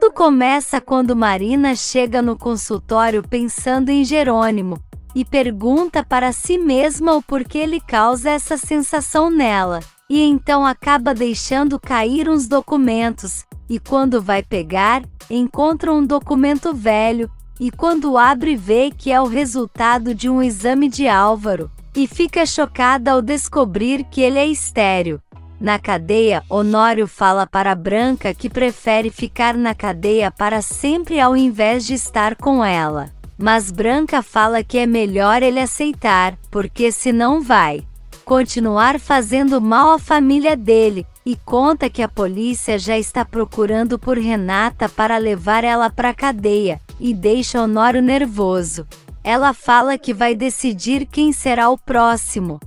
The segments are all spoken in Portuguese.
Tudo começa quando Marina chega no consultório pensando em Jerônimo, e pergunta para si mesma o porquê ele causa essa sensação nela, e então acaba deixando cair uns documentos, e quando vai pegar, encontra um documento velho, e quando abre vê que é o resultado de um exame de Álvaro, e fica chocada ao descobrir que ele é estéril. Na cadeia, Honório fala para Branca que prefere ficar na cadeia para sempre ao invés de estar com ela. Mas Branca fala que é melhor ele aceitar, porque senão vai continuar fazendo mal à família dele, e conta que a polícia já está procurando por Renata para levar ela para a cadeia, e deixa Honório nervoso. Ela fala que vai decidir quem será o próximo.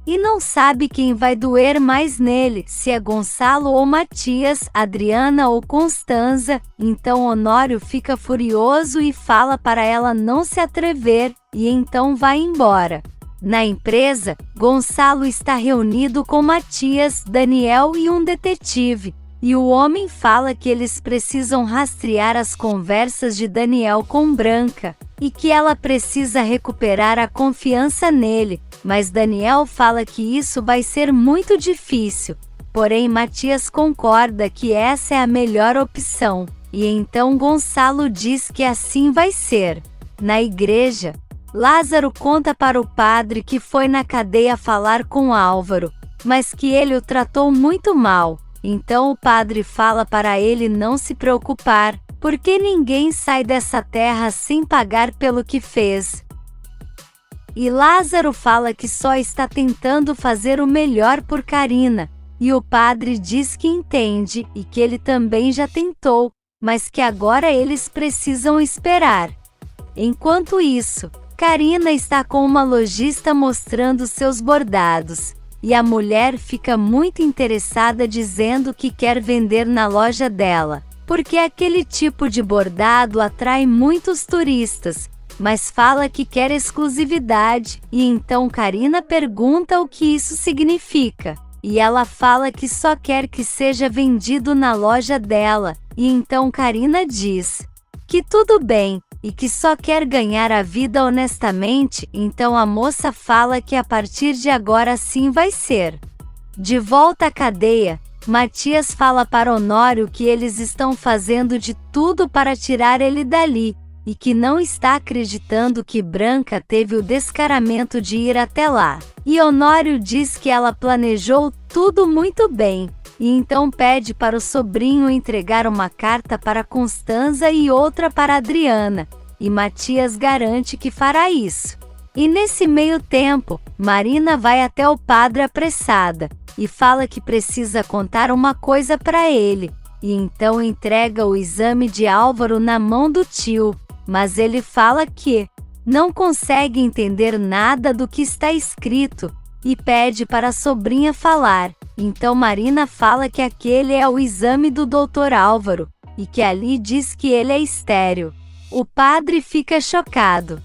E não sabe quem vai doer mais nele, se é Gonçalo ou Matias, Adriana ou Constanza, então Honório fica furioso e fala para ela não se atrever, e então vai embora. Na empresa, Gonçalo está reunido com Matias, Daniel e um detetive, e o homem fala que eles precisam rastrear as conversas de Daniel com Branca, e que ela precisa recuperar a confiança nele, mas Daniel fala que isso vai ser muito difícil. Porém, Matias concorda que essa é a melhor opção, e então Gonçalo diz que assim vai ser. Na igreja, Lázaro conta para o padre que foi na cadeia falar com Álvaro, mas que ele o tratou muito mal. Então o padre fala para ele não se preocupar, porque ninguém sai dessa terra sem pagar pelo que fez. E Lázaro fala que só está tentando fazer o melhor por Carina, e o padre diz que entende e que ele também já tentou, mas que agora eles precisam esperar. Enquanto isso, Carina está com uma lojista mostrando seus bordados, e a mulher fica muito interessada dizendo que quer vender na loja dela, porque aquele tipo de bordado atrai muitos turistas, mas fala que quer exclusividade, e então Carina pergunta o que isso significa, e ela fala que só quer que seja vendido na loja dela, e então Carina diz que tudo bem, e que só quer ganhar a vida honestamente, então a moça fala que a partir de agora sim vai ser. De volta à cadeia, Matias fala para Honório que eles estão fazendo de tudo para tirar ele dali, e que não está acreditando que Branca teve o descaramento de ir até lá. E Honório diz que ela planejou tudo muito bem, e então pede para o sobrinho entregar uma carta para Constanza e outra para Adriana, e Matias garante que fará isso. E nesse meio tempo, Marina vai até o padre apressada, e fala que precisa contar uma coisa para ele, e então entrega o exame de Álvaro na mão do tio, mas ele fala que não consegue entender nada do que está escrito, e pede para a sobrinha falar. Então Marina fala que aquele é o exame do Dr. Álvaro, e que ali diz que ele é estéril. O padre fica chocado.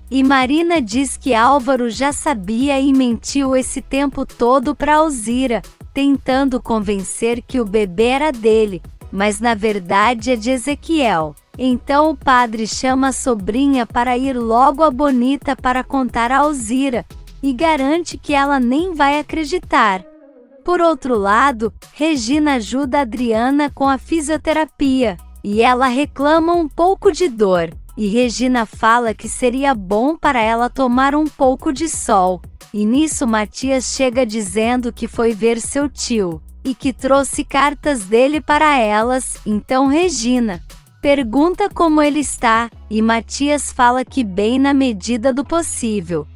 E Marina diz que Álvaro já sabia e mentiu esse tempo todo para Alzira, tentando convencer que o bebê era dele, mas na verdade é de Ezequiel. Então o padre chama a sobrinha para ir logo a Bonita para contar a Alzira, e garante que ela nem vai acreditar. Por outro lado, Regina ajuda Adriana com a fisioterapia, e ela reclama um pouco de dor, e Regina fala que seria bom para ela tomar um pouco de sol, e nisso Matias chega dizendo que foi ver seu tio, e que trouxe cartas dele para elas, então Regina pergunta como ele está, e Matias fala que bem na medida do possível.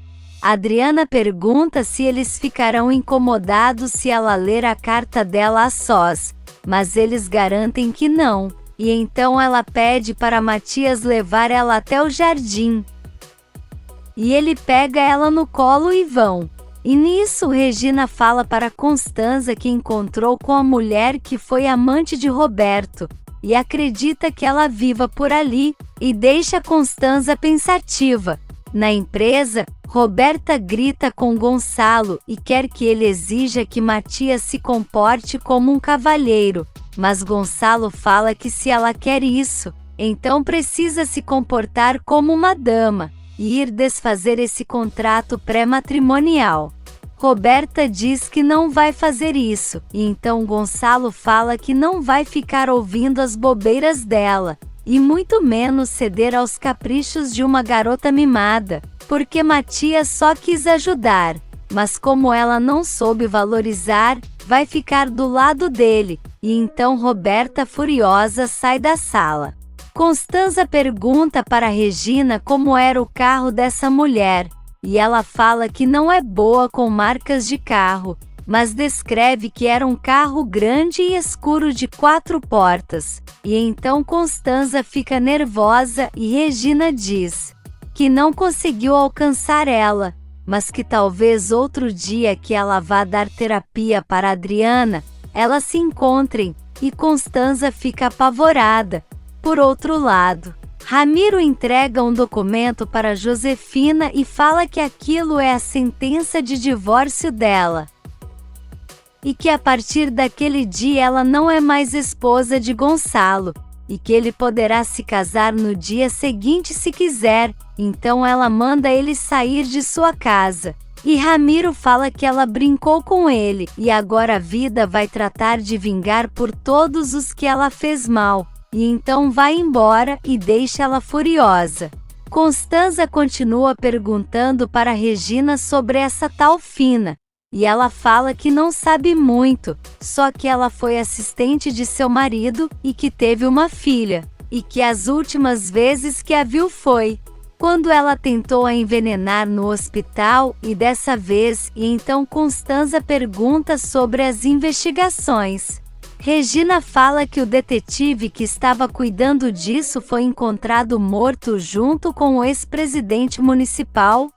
Adriana pergunta se eles ficarão incomodados se ela ler a carta dela a sós, mas eles garantem que não, e então ela pede para Matias levar ela até o jardim. E ele pega ela no colo e vão. E nisso Regina fala para Constanza que encontrou com a mulher que foi amante de Roberto, e acredita que ela viva por ali, e deixa Constanza pensativa. Na empresa, Roberta grita com Gonçalo e quer que ele exija que Matias se comporte como um cavalheiro, mas Gonçalo fala que se ela quer isso, então precisa se comportar como uma dama e ir desfazer esse contrato pré-matrimonial. Roberta diz que não vai fazer isso, e então Gonçalo fala que não vai ficar ouvindo as bobeiras dela, e muito menos ceder aos caprichos de uma garota mimada, porque Matias só quis ajudar, mas como ela não soube valorizar, vai ficar do lado dele, e então Roberta furiosa sai da sala. Constanza pergunta para Regina como era o carro dessa mulher, e ela fala que não é boa com marcas de carro, mas descreve que era um carro grande e escuro de 4 portas. E então Constanza fica nervosa e Regina diz que não conseguiu alcançar ela, mas que talvez outro dia que ela vá dar terapia para Adriana, elas se encontrem, e Constanza fica apavorada. Por outro lado, Ramiro entrega um documento para Josefina e fala que aquilo é a sentença de divórcio dela. E que a partir daquele dia ela não é mais esposa de Gonçalo, e que ele poderá se casar no dia seguinte se quiser, então ela manda ele sair de sua casa. E Ramiro fala que ela brincou com ele, e agora a vida vai tratar de vingar por todos os que ela fez mal. E então vai embora e deixa ela furiosa. Constanza continua perguntando para Regina sobre essa tal Fina, e ela fala que não sabe muito, só que ela foi assistente de seu marido e que teve uma filha, e que as últimas vezes que a viu foi quando ela tentou a envenenar no hospital, e dessa vez, e então Constanza pergunta sobre as investigações. Regina fala que o detetive que estava cuidando disso foi encontrado morto junto com o ex-presidente municipal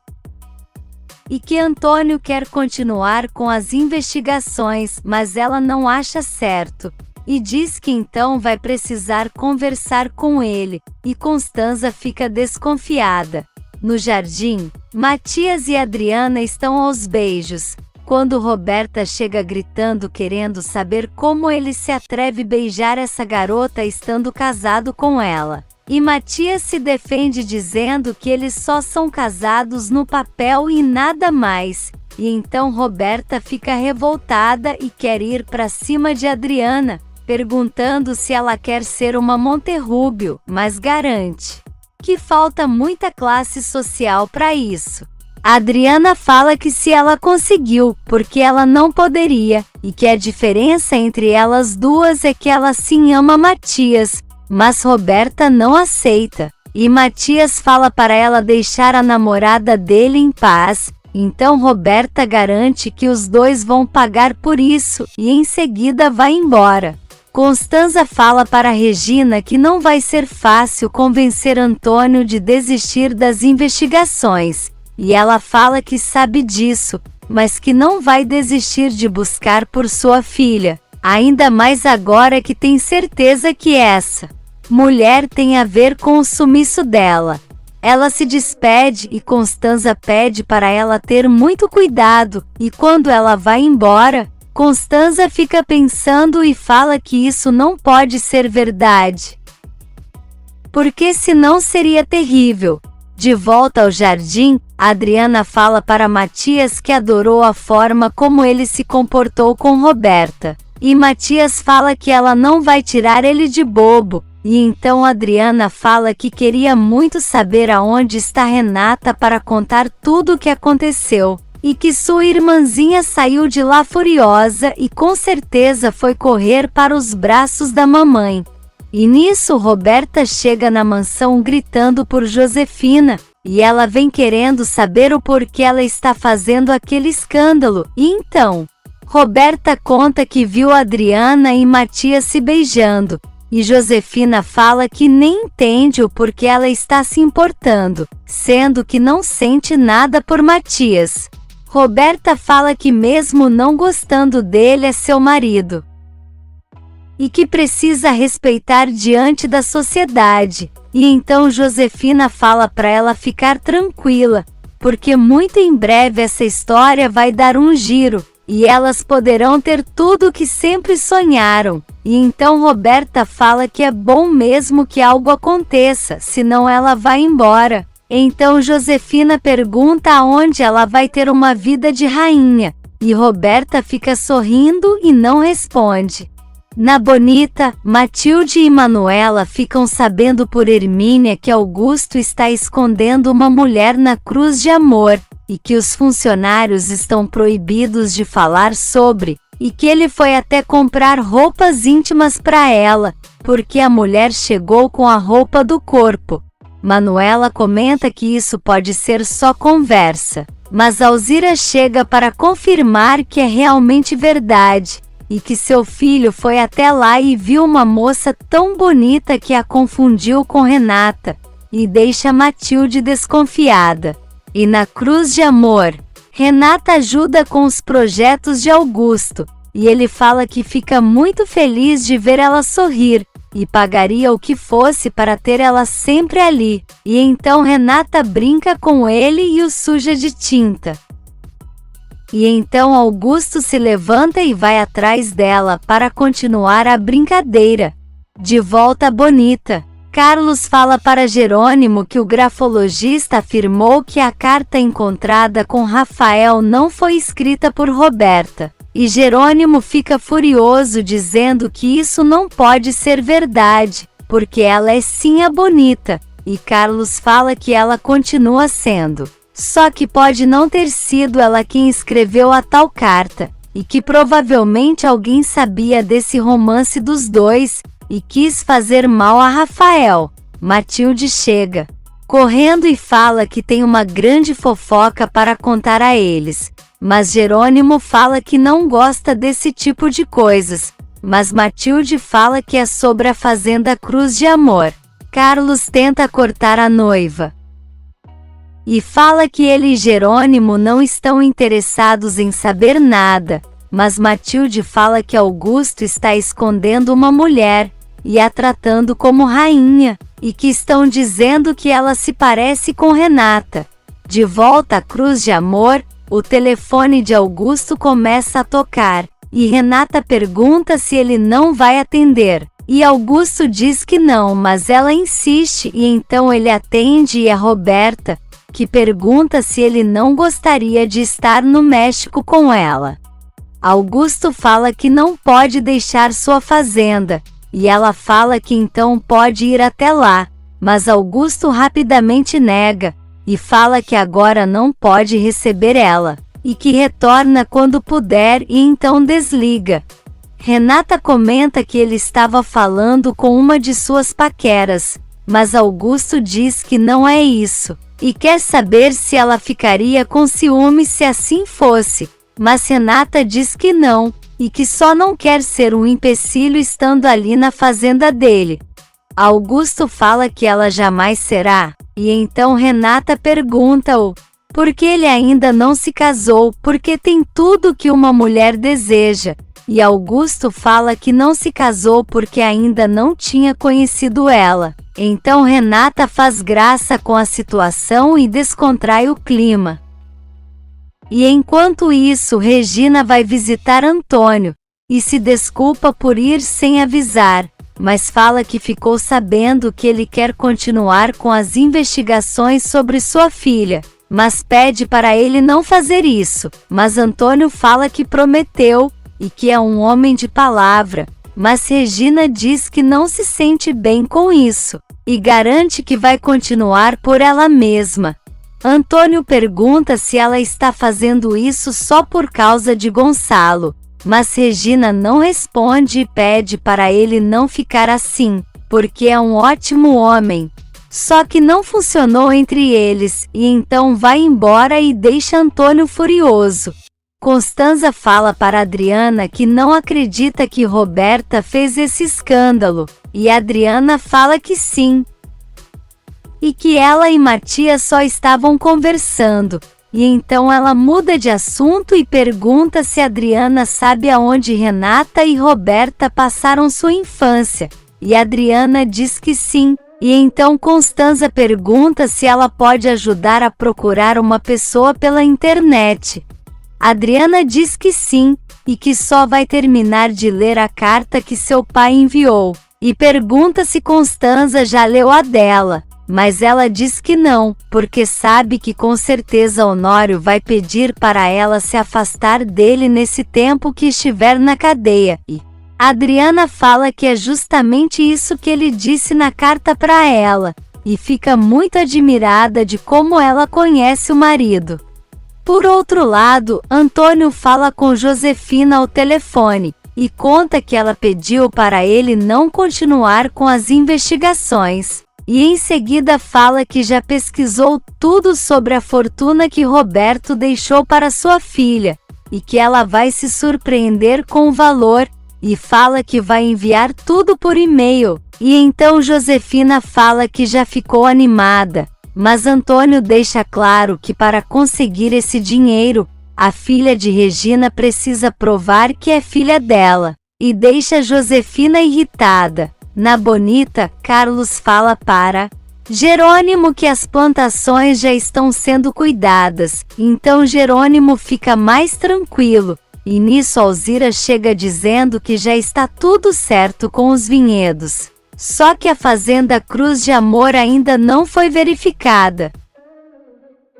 e que Antônio quer continuar com as investigações, mas ela não acha certo e diz que então vai precisar conversar com ele, e Constanza fica desconfiada. No jardim, Matias e Adriana estão aos beijos, quando Roberta chega gritando querendo saber como ele se atreve a beijar essa garota estando casado com ela. E Matias se defende dizendo que eles só são casados no papel e nada mais. E então Roberta fica revoltada e quer ir para cima de Adriana, perguntando se ela quer ser uma Monterrúbio, mas garante que falta muita classe social para isso. Adriana fala que se ela conseguiu, porque ela não poderia, e que a diferença entre elas duas é que ela sim ama Matias, mas Roberta não aceita. E Matias fala para ela deixar a namorada dele em paz, então Roberta garante que os dois vão pagar por isso, e em seguida vai embora. Constanza fala para Regina que não vai ser fácil convencer Antônio de desistir das investigações. E ela fala que sabe disso, mas que não vai desistir de buscar por sua filha, ainda mais agora que tem certeza que essa mulher tem a ver com o sumiço dela. Ela se despede e Constanza pede para ela ter muito cuidado, e quando ela vai embora, Constanza fica pensando e fala que isso não pode ser verdade, porque senão seria terrível. De volta ao jardim, Adriana fala para Matias que adorou a forma como ele se comportou com Roberta. E Matias fala que ela não vai tirar ele de bobo. E então Adriana fala que queria muito saber aonde está Renata para contar tudo o que aconteceu. E que sua irmãzinha saiu de lá furiosa e com certeza foi correr para os braços da mamãe. E nisso Roberta chega na mansão gritando por Josefina, e ela vem querendo saber o porquê ela está fazendo aquele escândalo. E então, Roberta conta que viu Adriana e Matias se beijando, e Josefina fala que nem entende o porquê ela está se importando, sendo que não sente nada por Matias. Roberta fala que mesmo não gostando dele é seu marido, e que precisa respeitar diante da sociedade. E então Josefina fala para ela ficar tranquila, porque muito em breve essa história vai dar um giro, e elas poderão ter tudo o que sempre sonharam. E então Roberta fala que é bom mesmo que algo aconteça, senão ela vai embora. Então Josefina pergunta aonde ela vai ter uma vida de rainha, e Roberta fica sorrindo e não responde. Na Bonita, Matilde e Manuela ficam sabendo por Hermínia que Augusto está escondendo uma mulher na Cruz de Amor, e que os funcionários estão proibidos de falar sobre, e que ele foi até comprar roupas íntimas para ela, porque a mulher chegou com a roupa do corpo. Manuela comenta que isso pode ser só conversa, mas Alzira chega para confirmar que é realmente verdade, e que seu filho foi até lá e viu uma moça tão bonita que a confundiu com Renata, e deixa Matilde desconfiada. E na Cruz de Amor, Renata ajuda com os projetos de Augusto, e ele fala que fica muito feliz de ver ela sorrir, e pagaria o que fosse para ter ela sempre ali. E então Renata brinca com ele e o suja de tinta. E então Augusto se levanta e vai atrás dela para continuar a brincadeira. De volta à Bonita, Carlos fala para Jerônimo que o grafologista afirmou que a carta encontrada com Rafael não foi escrita por Roberta. E Jerônimo fica furioso dizendo que isso não pode ser verdade, porque ela é sim a Bonita, e Carlos fala que ela continua sendo. Só que pode não ter sido ela quem escreveu a tal carta, e que provavelmente alguém sabia desse romance dos dois, e quis fazer mal a Rafael. Matilde chega correndo e fala que tem uma grande fofoca para contar a eles. Mas Jerônimo fala que não gosta desse tipo de coisas. Mas Matilde fala que é sobre a fazenda Cruz de Amor. Carlos tenta cortar a noiva e fala que ele e Jerônimo não estão interessados em saber nada. Mas Matilde fala que Augusto está escondendo uma mulher e a tratando como rainha, e que estão dizendo que ela se parece com Renata. De volta à Cruz de Amor, o telefone de Augusto começa a tocar, e Renata pergunta se ele não vai atender. E Augusto diz que não, mas ela insiste, e então ele atende e é Roberta, que pergunta se ele não gostaria de estar no México com ela. Augusto fala que não pode deixar sua fazenda, e ela fala que então pode ir até lá, mas Augusto rapidamente nega, e fala que agora não pode receber ela, e que retorna quando puder e então desliga. Renata comenta que ele estava falando com uma de suas paqueras, mas Augusto diz que não é isso, e quer saber se ela ficaria com ciúme se assim fosse, mas Renata diz que não, e que só não quer ser um empecilho estando ali na fazenda dele. Augusto fala que ela jamais será, e então Renata pergunta-o por que ele ainda não se casou, porque tem tudo que uma mulher deseja, e Augusto fala que não se casou porque ainda não tinha conhecido ela. Então Renata faz graça com a situação e descontrai o clima. E enquanto isso, Regina vai visitar Antônio, e se desculpa por ir sem avisar, mas fala que ficou sabendo que ele quer continuar com as investigações sobre sua filha, mas pede para ele não fazer isso. Mas Antônio fala que prometeu, e que é um homem de palavra, mas Regina diz que não se sente bem com isso, e garante que vai continuar por ela mesma. Antônio pergunta se ela está fazendo isso só por causa de Gonçalo, mas Regina não responde e pede para ele não ficar assim, porque é um ótimo homem. Só que não funcionou entre eles, e então vai embora e deixa Antônio furioso. Constanza fala para Adriana que não acredita que Roberta fez esse escândalo, e Adriana fala que sim, e que ela e Matias só estavam conversando. E então ela muda de assunto e pergunta se Adriana sabe aonde Renata e Roberta passaram sua infância. E Adriana diz que sim, E então Constanza pergunta se ela pode ajudar a procurar uma pessoa pela internet. Adriana diz que sim, e que só vai terminar de ler a carta que seu pai enviou, e pergunta se Constanza já leu a dela, mas ela diz que não, porque sabe que com certeza Honório vai pedir para ela se afastar dele nesse tempo que estiver na cadeia, e Adriana fala que é justamente isso que ele disse na carta para ela, e fica muito admirada de como ela conhece o marido. Por outro lado, Antônio fala com Josefina ao telefone, e conta que ela pediu para ele não continuar com as investigações, e em seguida fala que já pesquisou tudo sobre a fortuna que Roberto deixou para sua filha, e que ela vai se surpreender com o valor, e fala que vai enviar tudo por e-mail, e então Josefina fala que já ficou animada, mas Antônio deixa claro que para conseguir esse dinheiro, a filha de Regina precisa provar que é filha dela, e deixa Josefina irritada. Na Bonita, Carlos fala para Jerônimo que as plantações já estão sendo cuidadas, então Jerônimo fica mais tranquilo, e nisso Alzira chega dizendo que já está tudo certo com os vinhedos. Só que a fazenda Cruz de Amor ainda não foi verificada.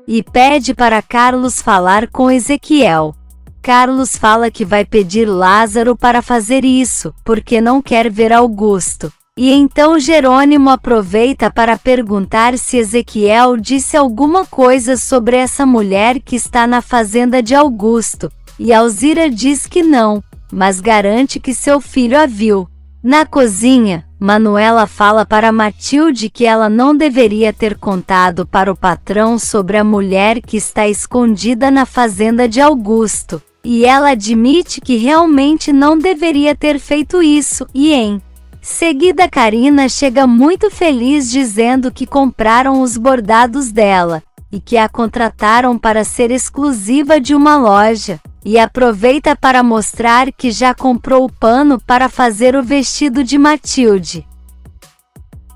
E pede para Carlos falar com Ezequiel. Carlos fala que vai pedir Lázaro para fazer isso, porque não quer ver Augusto. E então Jerônimo aproveita para perguntar se Ezequiel disse alguma coisa sobre essa mulher que está na fazenda de Augusto. E Alzira diz que não, mas garante que seu filho a viu. Na cozinha, Manuela fala para Matilde que ela não deveria ter contado para o patrão sobre a mulher que está escondida na fazenda de Augusto, e ela admite que realmente não deveria ter feito isso, e em seguida Karina chega muito feliz dizendo que compraram os bordados dela, e que a contrataram para ser exclusiva de uma loja. E aproveita para mostrar que já comprou o pano para fazer o vestido de Matilde.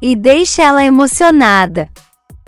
E deixa ela emocionada.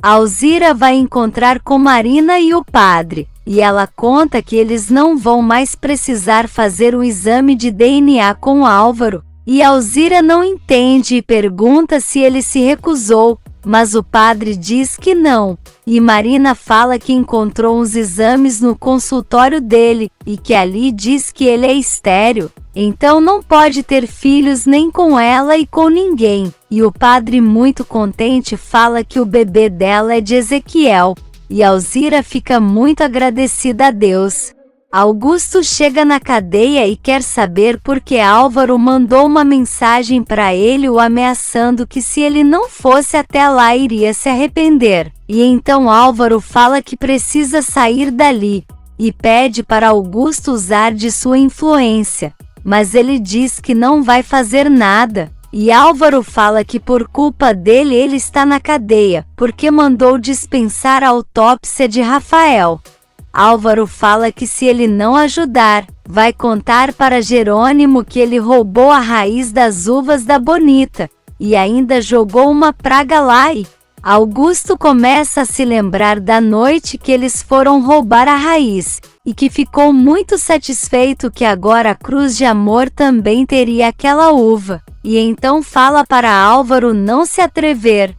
Alzira vai encontrar com Marina e o padre, e ela conta que eles não vão mais precisar fazer o exame de DNA com Álvaro, e Alzira não entende e pergunta se ele se recusou, mas o padre diz que não, e Marina fala que encontrou uns exames no consultório dele, e que ali diz que ele é estéril, então não pode ter filhos nem com ela e com ninguém, e o padre muito contente fala que o bebê dela é de Ezequiel, e Alzira fica muito agradecida a Deus. Augusto chega na cadeia e quer saber por que Álvaro mandou uma mensagem para ele o ameaçando que se ele não fosse até lá iria se arrepender. E então Álvaro fala que precisa sair dali, e pede para Augusto usar de sua influência. Mas ele diz que não vai fazer nada, e Álvaro fala que por culpa dele ele está na cadeia, porque mandou dispensar a autópsia de Rafael. Álvaro fala que se ele não ajudar, vai contar para Jerônimo que ele roubou a raiz das uvas da Bonita, e ainda jogou uma praga lá e Augusto começa a se lembrar da noite que eles foram roubar a raiz, e que ficou muito satisfeito que agora a Cruz de Amor também teria aquela uva, e então fala para Álvaro não se atrever,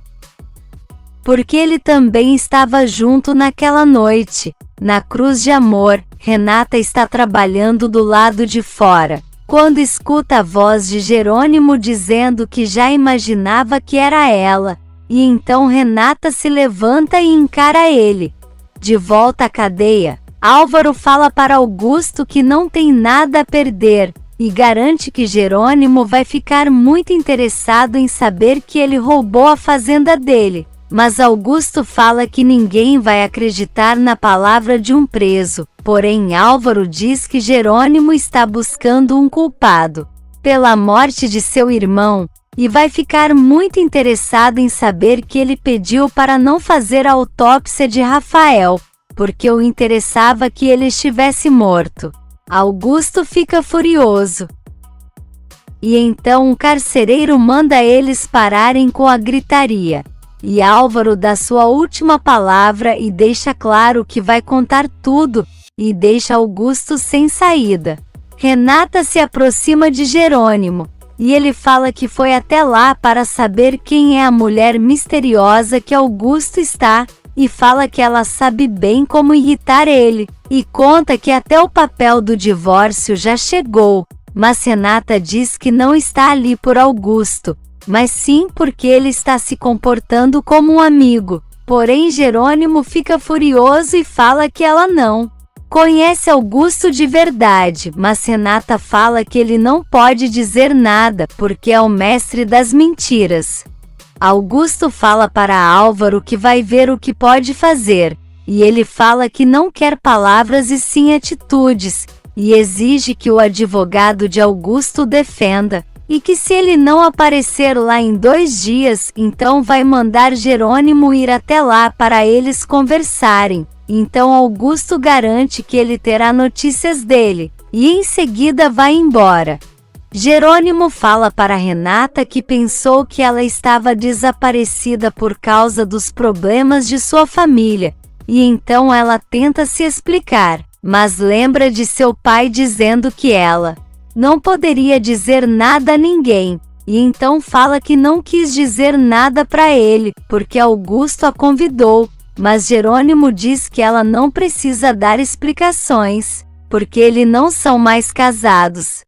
porque ele também estava junto naquela noite. Na Cruz de Amor, Renata está trabalhando do lado de fora, quando escuta a voz de Jerônimo dizendo que já imaginava que era ela, e então Renata se levanta e encara ele. De volta à cadeia, Álvaro fala para Augusto que não tem nada a perder, e garante que Jerônimo vai ficar muito interessado em saber que ele roubou a fazenda dele. Mas Augusto fala que ninguém vai acreditar na palavra de um preso, porém Álvaro diz que Jerônimo está buscando um culpado pela morte de seu irmão, e vai ficar muito interessado em saber que ele pediu para não fazer a autópsia de Rafael, porque o interessava que ele estivesse morto. Augusto fica furioso. E então um carcereiro manda eles pararem com a gritaria. E Álvaro dá sua última palavra e deixa claro que vai contar tudo, e deixa Augusto sem saída. Renata se aproxima de Jerônimo, e ele fala que foi até lá para saber quem é a mulher misteriosa que Augusto está, e fala que ela sabe bem como irritar ele, e conta que até o papel do divórcio já chegou, mas Renata diz que não está ali por Augusto, mas sim porque ele está se comportando como um amigo. Porém Jerônimo fica furioso e fala que ela não conhece Augusto de verdade, mas Renata fala que ele não pode dizer nada porque é o mestre das mentiras. Augusto fala para Álvaro que vai ver o que pode fazer, e ele fala que não quer palavras e sim atitudes, e exige que o advogado de Augusto o defenda, e que se ele não aparecer lá em 2 dias, então vai mandar Jerônimo ir até lá para eles conversarem. Então Augusto garante que ele terá notícias dele, e em seguida vai embora. Jerônimo fala para Renata que pensou que ela estava desaparecida por causa dos problemas de sua família, e então ela tenta se explicar, mas lembra de seu pai dizendo que ela não poderia dizer nada a ninguém, e então fala que não quis dizer nada para ele, porque Augusto a convidou, mas Jerônimo diz que ela não precisa dar explicações, porque eles não são mais casados.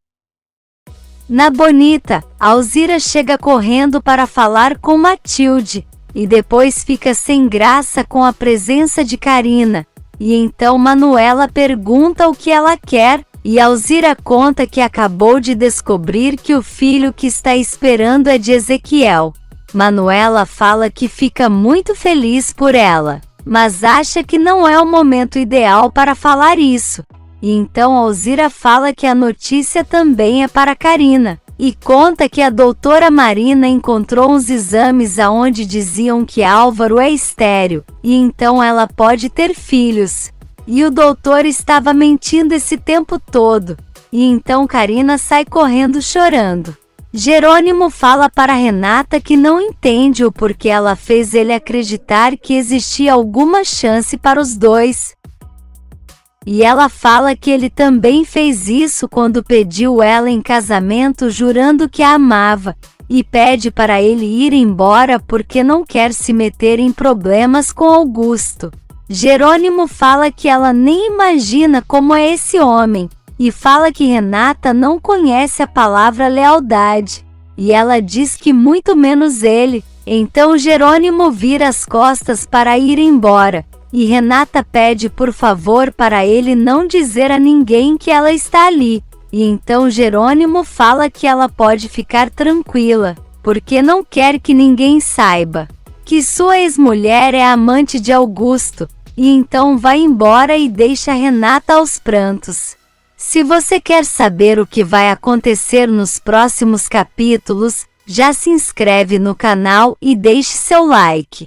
Na Bonita, Alzira chega correndo para falar com Matilde, e depois fica sem graça com a presença de Carina, e então Manuela pergunta o que ela quer, e Alzira conta que acabou de descobrir que o filho que está esperando é de Ezequiel. Manuela fala que fica muito feliz por ela, mas acha que não é o momento ideal para falar isso. E então Alzira fala que a notícia também é para Carina, e conta que a doutora Marina encontrou uns exames aonde diziam que Álvaro é estéril, e então ela pode ter filhos. E o doutor estava mentindo esse tempo todo, e então Carina sai correndo chorando. Jerônimo fala para Renata que não entende o porquê ela fez ele acreditar que existia alguma chance para os dois. E ela fala que ele também fez isso quando pediu ela em casamento jurando que a amava, e pede para ele ir embora porque não quer se meter em problemas com Augusto. Jerônimo fala que ela nem imagina como é esse homem, e fala que Renata não conhece a palavra lealdade, e ela diz que muito menos ele. Então Jerônimo vira as costas para ir embora, e Renata pede por favor para ele não dizer a ninguém que ela está ali, e então Jerônimo fala que ela pode ficar tranquila, porque não quer que ninguém saiba que sua ex-mulher é amante de Augusto, e então vai embora e deixa Renata aos prantos. Se você quer saber o que vai acontecer nos próximos capítulos, já se inscreve no canal e deixe seu like.